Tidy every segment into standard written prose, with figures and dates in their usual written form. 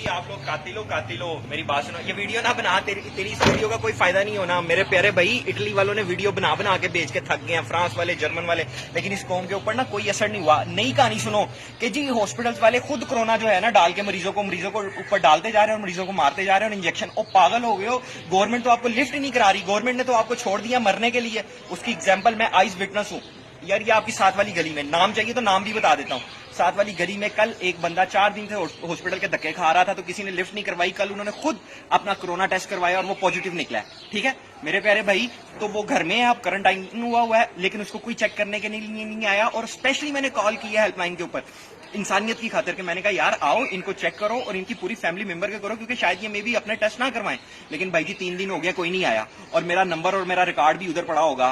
भाई आप लोग कातिलो मेरी बात सुनो, ये वीडियो ना बना, तेरी इस वीडियो का कोई फायदा नहीं होना मेरे प्यारे भाई। इटली वालों ने वीडियो बना बना के बेच के थक गए हैं, फ्रांस वाले, जर्मन वाले, लेकिन इस कौम के ऊपर ना कोई असर नहीं हुआ। नई कहानी सुनो कि जी हॉस्पिटल्स वाले खुद कोरोना जो है ना डाल के मरीजों को ऊपर डालते जा रहे हैं और मरीजों को मारते जा रहे हैं और इंजेक्शन। ओ पागल हो गए हो, गवर्नमेंट तो आपको लिफ्ट ही नहीं करा रही, गवर्नमेंट ने तो आपको छोड़ दिया मरने के लिए। उसकी एग्जाम्पल मैं आइस विटनेस हूँ यार, ये आपकी साथ वाली गली में, नाम चाहिए तो नाम भी बता देता हूँ। साथ वाली गली में कल एक बंदा 4 दिन से हॉस्पिटल के धक्के खा रहा था, तो किसी ने लिफ्ट नहीं करवाई। कल उन्होंने खुद अपना कोरोना टेस्ट करवाया और वो पॉजिटिव निकला है। ठीक है मेरे प्यारे भाई, तो वो घर में है, अब क्वारंटाइन हुआ है, लेकिन उसको कोई चेक करने के लिए नहीं आया। और स्पेशली मैंने कॉल किया हेल्पलाइन के ऊपर इंसानियत की खातिर के, मैंने कहा यार आओ इनको चेक करो और इनकी पूरी फैमिली मेंबर के करो, क्योंकि शायद ये मे भी अपने टेस्ट ना करवाएं। लेकिन भाई जी 3 दिन हो गया, कोई नहीं आया। और मेरा नंबर और मेरा रिकॉर्ड भी उधर पड़ा होगा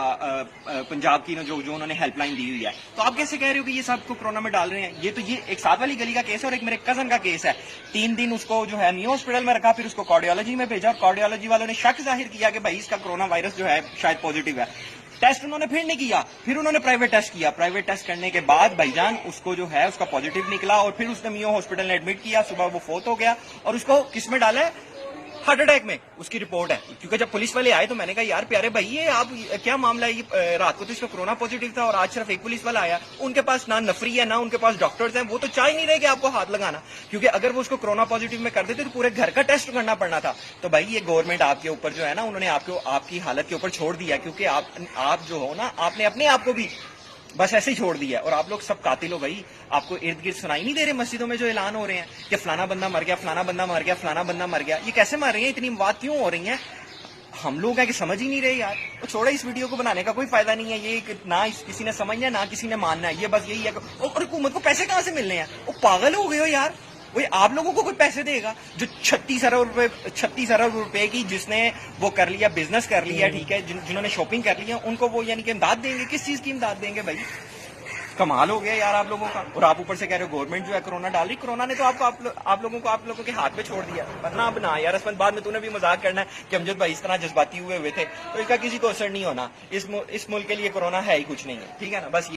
पंजाब की जो उन्होंने हेल्पलाइन दी हुई है। तो आप कैसे कह रहे हो कि ये सबको कोरोना में डाल रहे हैं? ये एक साथ वाली गली का केस है और एक मेरे कजन का केस है। 3 दिन उसको जो है न्यू हॉस्पिटल में रखा, फिर उसको कार्डियोलॉजी में भेजा और कार्डियोलॉजी वालों ने शक जाहिर किया कि भाई इसका कोरोना वायरस जो है शायद पॉजिटिव है। टेस्ट उन्होंने फिर नहीं किया, फिर उन्होंने प्राइवेट टेस्ट किया। प्राइवेट टेस्ट करने के बाद भाईजान उसको जो है उसका पॉजिटिव निकला और फिर उसने मियो हॉस्पिटल ने एडमिट किया। सुबह वो फोत हो गया और उसको किस में डाला है? हार्ट अटैक में, उसकी रिपोर्ट है। क्योंकि जब पुलिस वाले आए तो मैंने कहा यार प्यारे भाई ये आप क्या मामला है? ये रात को तो इसका कोरोना पॉजिटिव था और आज सिर्फ एक पुलिस वाला आया। उनके पास ना नफरी है ना उनके पास डॉक्टर्स हैं, वो तो चाह ही नहीं रहे कि आपको हाथ लगाना, क्योंकि अगर वो उसको कोरोना पॉजिटिव में कर देते तो पूरे घर का टेस्ट करना पड़ना था। तो भाई ये गवर्नमेंट आपके ऊपर जो है ना, उन्होंने आपकी हालत के ऊपर छोड़ दिया, क्योंकि आप जो हो ना, आपने अपने आप को भी बस ऐसे ही छोड़ दिया। और आप लोग सब कातिल हो भाई। आपको इर्द गिर्द सुनाई नहीं दे रहे मस्जिदों में जो ऐलान हो रहे हैं कि फलाना बंदा मर गया, फलाना बंदा मर गया, फलाना बंदा मर गया? ये कैसे मर रहे हैं? इतनी बात क्यों हो रही है? हम लोग हैं कि समझ ही नहीं रहे यार। तो छोड़ा, इस वीडियो को बनाने का कोई फायदा नहीं है। ये ना किसी ने समझना है ना किसी ने मानना है, ये बस यही है। और हुकूमत को पैसे कहाँ से मिलने हैं? वो पागल हो गए हो यार। वही आप लोगों को कोई पैसे देगा जो 36 अरब रुपए की जिसने वो कर लिया, बिजनेस कर लिया, ठीक है, जिन्होंने शॉपिंग कर लिया, उनको वो यानी कि इमदाद देंगे? किस चीज की इमदाद देंगे भाई? कमाल हो गया यार आप लोगों का। और आप ऊपर से कह रहे हो गवर्नमेंट जो है कोरोना डाल रही। कोरोना ने तो आप लोगों के हाथ में छोड़ दिया। वरना अब ना यार असमत, बाद में तूने भी मजाक करना है कि अमजद भाई इस तरह जज्बाती हुए थे, तो इसका किसी को असर नहीं होना। इस मुल्क के लिए कोरोना है ही कुछ नहीं है, ठीक है ना? बस